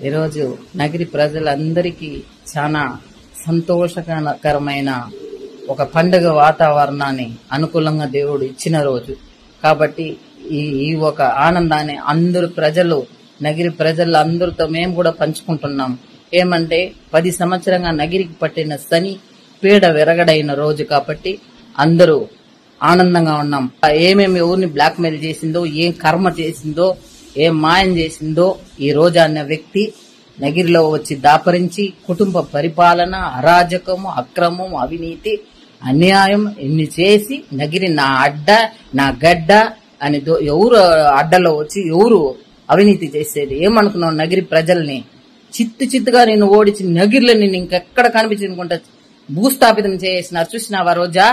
ఈరోజు నగరి ప్రజలందరికీ చాలా సంతోషకరమైన ఒక పండుగ వాతావరణాన్ని అనుకూలంగా దేవుడు ఇచ్చిన రోజు కాబట్టి ఈ ఒక ఆనందాన్ని అందరు ప్రజలు నగరి ప్రజలందరితో మేము కూడా పంచుకుంటున్నాం. ఏమంటే 10 సంవత్సరంగా నగిరికి పట్టిన శని పీడ విరగడైన రోజు కాబట్టి అందరూ ఆనందంగా ఉన్నాం. ఏమేమి ఎవరిని బ్లాక్ మెయిల్ చేసిందో, ఏం కర్మ చేసిందో, ఏం మాయం చేసిందో ఈ రోజా అన్న వ్యక్తి నగిరిలో వచ్చి దాపరించి కుటుంబ పరిపాలన, అరాజకము, అక్రమం, అవినీతి, అన్యాయం ఇన్ని చేసి నగిరి నా అడ్డ నా గడ్డ అని ఎవరు అడ్డలో వచ్చి ఎవరు అవినీతి చేసేది? ఏమనుకున్నావు? నగిరి ప్రజల్ని చిత్తుగా నేను ఓడించి నగిరిలో నేను ఇంకెక్కడ కనిపించనుకుంటా భూస్థాపితం చేసినారు. చూసినావా రోజా?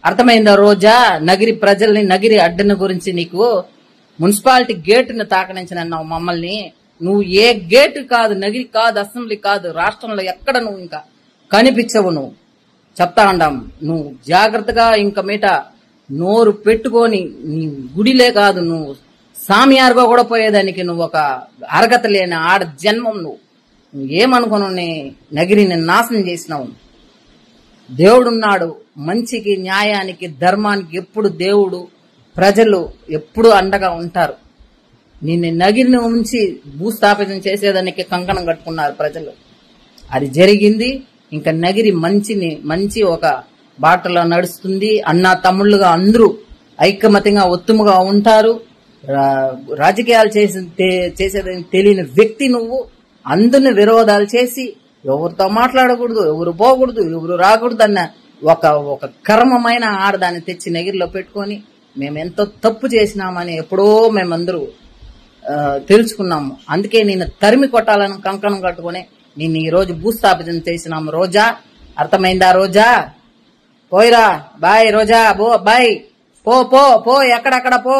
అర్థమైందా రోజా? నగిరి ప్రజల్ని, నగిరి అడ్డన గురించి నీకు మున్సిపాలిటీ గేటును తాకనించనన్నావు మమ్మల్ని. నువ్వు ఏ గేటు కాదు, నగిరి కాదు, అసెంబ్లీ కాదు, రాష్ట్రంలో ఎక్కడ నువ్వు ఇంకా కనిపించవు. నువ్వు చెప్తా ఉండాం. నువ్వు జాగ్రత్తగా ఇంక మీట నోరు పెట్టుకొని నీ గుడిలే కాదు, నువ్వు సామియారుగా కూడా పోయేదానికి నువ్వు ఒక అర్హత లేని ఆడ జన్మం. నువ్వు ఏమనుకోను నగిరిని నాశనం చేసినావు. దేవుడున్నాడు, మంచికి, న్యాయానికి, ధర్మానికి ఎప్పుడు దేవుడు, ప్రజలు ఎప్పుడు అండగా ఉంటారు. నిన్ను నగిరిని ఉంచి భూస్థాపితం చేసేదానికి కంకణం కట్టుకున్నారు ప్రజలు. అది జరిగింది. ఇంకా నగిరి మంచి ఒక బాటలో నడుస్తుంది. అన్నా తమ్ముళ్ళుగా అందరూ ఐకమత్యంగా ఒత్తుముగా ఉంటారు. రాజకీయాలు చేసేదని తెలియని వ్యక్తి నువ్వు. అందరిని విరోధాలు చేసి ఎవరితో మాట్లాడకూడదు, ఎవరు పోకూడదు, ఎవరు రాకూడదు అన్న ఒక కర్మమైన ఆడదాన్ని తెచ్చి నగిరిలో పెట్టుకొని మేము ఎంతో తప్పు చేసినామని ఎప్పుడో మేమందరూ తెలుసుకున్నాము. అందుకే నేను తరిమి కొట్టాలని కంకణం కట్టుకుని నిన్ను ఈ రోజు భూస్థాపితం చేసినాము. రోజా, అర్థమైందా రోజా? పోయిరా, బాయ్ రోజా, బాయ్, పో పో పో, ఎక్కడక్కడ పో,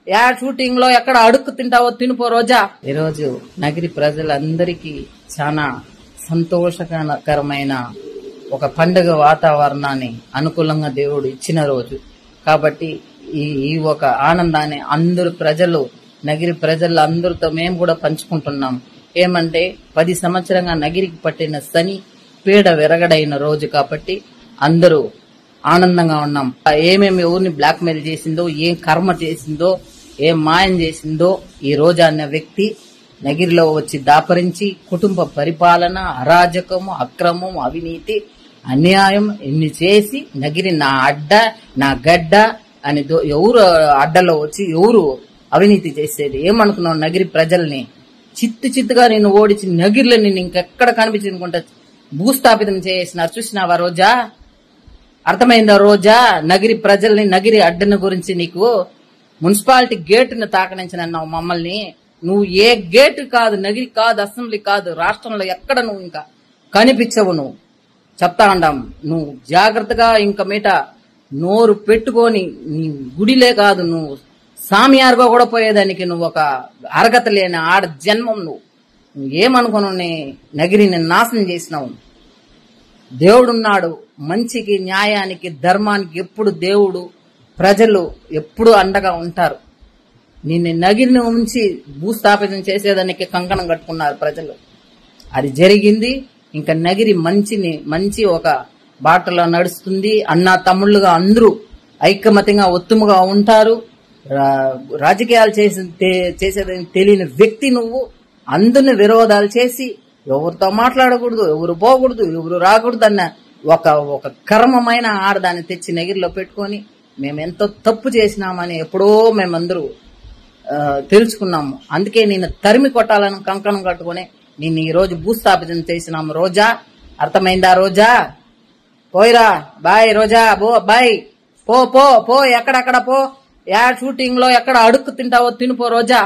యా షూటింగ్ లో ఎక్కడ అడుక్కు తింటావో తినిపో రోజా. ఈరోజు నగిరి ప్రజలందరికీ చాలా సంతోషకరమైన ఒక పండుగ వాతావరణాన్ని అనుకూలంగా దేవుడు ఇచ్చిన రోజు కాబట్టి ఈ ఒక ఆనందాన్ని అందరు ప్రజలు, నగిరి ప్రజలందరితో మేము కూడా పంచుకుంటున్నాం. ఏమంటే 10 సంవత్సరంగా నగిరికి పట్టిన శని పీడ విరగడైన రోజు కాబట్టి అందరూ ఆనందంగా ఉన్నాం. ఏమేమి ఎవరిని బ్లాక్ మెయిల్ చేసిందో, ఏం కర్మ చేసిందో, ఏం మాయం చేసిందో ఈ రోజా అన్న వ్యక్తి నగిరిలో వచ్చి దాపరించి కుటుంబ పరిపాలన, అరాజకము, అక్రమం, అవినీతి, అన్యాయం ఇన్ని చేసి నగిరి నా అడ్డ నా గడ్డ అని ఎవరు అడ్డలో వచ్చి ఎవరు అవినీతి చేసేది? ఏమనుకున్నావు? నగిరి ప్రజల్ని చిత్తుగా నేను ఓడించి నగిరిలో నేను ఇంకెక్కడ కనిపించనుకుంటా భూస్థాపితం చేసినారు. చూసినావా రోజా? అర్థమైందా రోజా? నగిరి ప్రజల్ని, నగిరి అడ్డన గురించి నీకు మున్సిపాలిటీ గేటును తాకనించనన్నావు మమ్మల్ని. నువ్వు ఏ గేటు కాదు, నగిరి కాదు, అసెంబ్లీ కాదు, రాష్ట్రంలో ఎక్కడ నువ్వు ఇంకా కనిపించవు. నువ్వు చెప్తా ఉండాం. నువ్వు జాగ్రత్తగా ఇంక మీట నోరు పెట్టుకొని నీ గుడిలే కాదు, నువ్వు సామియారుగా కూడా పోయేదానికి నువ్వు ఒక అర్హత లేని ఆడ జన్మం. నువ్వు ఏమనుకోను నగిరిని నాశనం చేసినావు. దేవుడున్నాడు, మంచికి, న్యాయానికి, ధర్మానికి ఎప్పుడు దేవుడు, ప్రజలు ఎప్పుడు అండగా ఉంటారు. నిన్ను నగిరిని ఉంచి భూస్థాపితం చేసేదానికి కంకణం కట్టుకున్నారు ప్రజలు. అది జరిగింది. ఇంకా నగిరి మంచి ఒక బాటలో నడుస్తుంది. అన్నా తమ్ముళ్ళుగా అందరూ ఐకమత్యంగా ఒత్తుముగా ఉంటారు. రాజకీయాలు చేసేదని తెలియని వ్యక్తి నువ్వు. అందరిని విరోధాలు చేసి ఎవరితో మాట్లాడకూడదు, ఎవరు పోకూడదు, ఎవరు రాకూడదు అన్న ఒక కర్మమైన ఆడదాన్ని తెచ్చి నగిరిలో పెట్టుకొని మేము ఎంతో తప్పు చేసినామని ఎప్పుడో మేమందరూ తెలుసుకున్నాము. అందుకే నేను తరిమి కొట్టాలని కంకణం కట్టుకుని నిన్ను ఈ రోజు భూస్థాపితం చేసినాము. రోజా, అర్థమైందా రోజా? పోయిరా, బాయ్ రోజా, బాయ్, పో పో పో, ఎక్కడక్కడ పో, యా షూటింగ్ లో ఎక్కడ అడుక్కు తింటావో తినిపో రోజా.